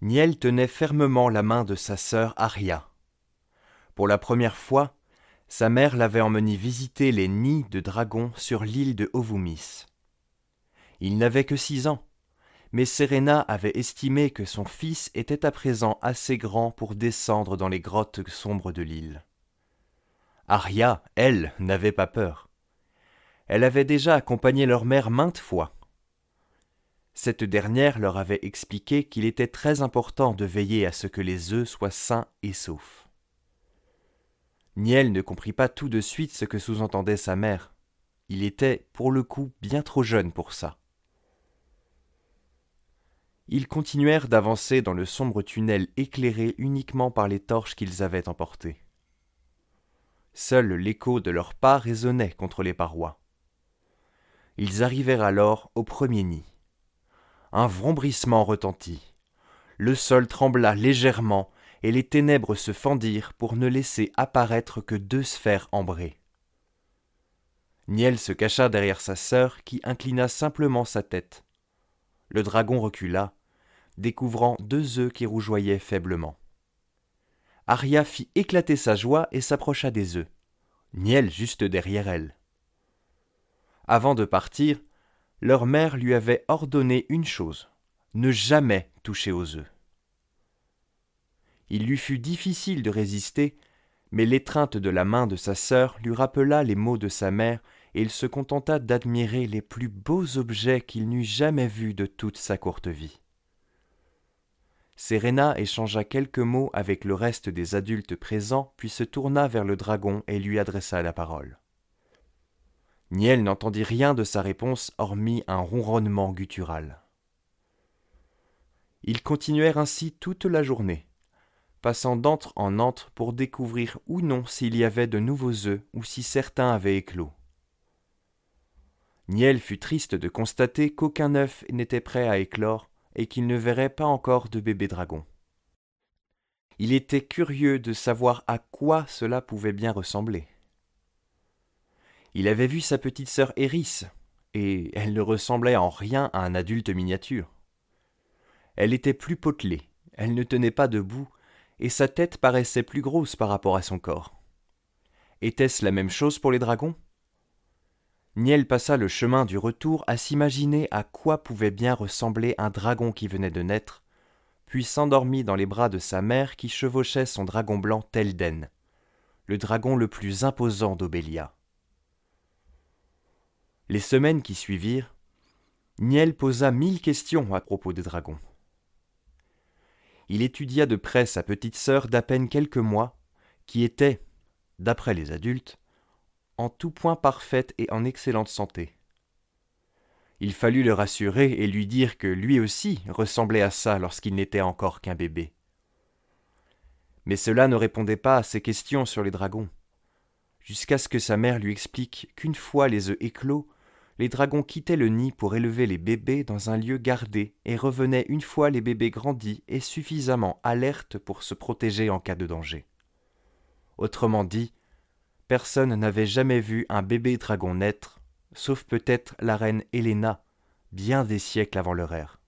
Niel tenait fermement la main de sa sœur Aria. Pour la première fois, sa mère l'avait emmené visiter les nids de dragons sur l'île de Ovumis. Il n'avait que 6 ans, mais Serena avait estimé que son fils était à présent assez grand pour descendre dans les grottes sombres de l'île. Aria, elle, n'avait pas peur. Elle avait déjà accompagné leur mère maintes fois. Cette dernière leur avait expliqué qu'il était très important de veiller à ce que les œufs soient sains et saufs. Niel ne comprit pas tout de suite ce que sous-entendait sa mère. Il était, pour le coup, bien trop jeune pour ça. Ils continuèrent d'avancer dans le sombre tunnel éclairé uniquement par les torches qu'ils avaient emportées. Seul l'écho de leurs pas résonnait contre les parois. Ils arrivèrent alors au premier nid. Un vrombrissement retentit. Le sol trembla légèrement et les ténèbres se fendirent pour ne laisser apparaître que 2 sphères ambrées. Niel se cacha derrière sa sœur qui inclina simplement sa tête. Le dragon recula, découvrant 2 œufs qui rougeoyaient faiblement. Aria fit éclater sa joie et s'approcha des œufs. Niel juste derrière elle. Avant de partir, leur mère lui avait ordonné une chose, ne jamais toucher aux œufs. Il lui fut difficile de résister, mais l'étreinte de la main de sa sœur lui rappela les mots de sa mère et il se contenta d'admirer les plus beaux objets qu'il n'eût jamais vus de toute sa courte vie. Serena échangea quelques mots avec le reste des adultes présents, puis se tourna vers le dragon et lui adressa la parole. Niel n'entendit rien de sa réponse hormis un ronronnement guttural. Ils continuèrent ainsi toute la journée, passant d'antre en antre pour découvrir ou non s'il y avait de nouveaux œufs ou si certains avaient éclos. Niel fut triste de constater qu'aucun œuf n'était prêt à éclore et qu'il ne verrait pas encore de bébé dragon. Il était curieux de savoir à quoi cela pouvait bien ressembler. Il avait vu sa petite sœur Eris, et elle ne ressemblait en rien à un adulte miniature. Elle était plus potelée, elle ne tenait pas debout, et sa tête paraissait plus grosse par rapport à son corps. Était-ce la même chose pour les dragons ? Niel passa le chemin du retour à s'imaginer à quoi pouvait bien ressembler un dragon qui venait de naître, puis s'endormit dans les bras de sa mère qui chevauchait son dragon blanc Telden, le dragon le plus imposant d'Obelia. Les semaines qui suivirent, Niel posa 1000 questions à propos des dragons. Il étudia de près sa petite sœur d'à peine quelques mois, qui était, d'après les adultes, en tout point parfaite et en excellente santé. Il fallut le rassurer et lui dire que lui aussi ressemblait à ça lorsqu'il n'était encore qu'un bébé. Mais cela ne répondait pas à ses questions sur les dragons, jusqu'à ce que sa mère lui explique qu'une fois les œufs éclos, les dragons quittaient le nid pour élever les bébés dans un lieu gardé et revenaient une fois les bébés grandis et suffisamment alertes pour se protéger en cas de danger. Autrement dit, personne n'avait jamais vu un bébé dragon naître, sauf peut-être la reine Helena, bien des siècles avant leur ère.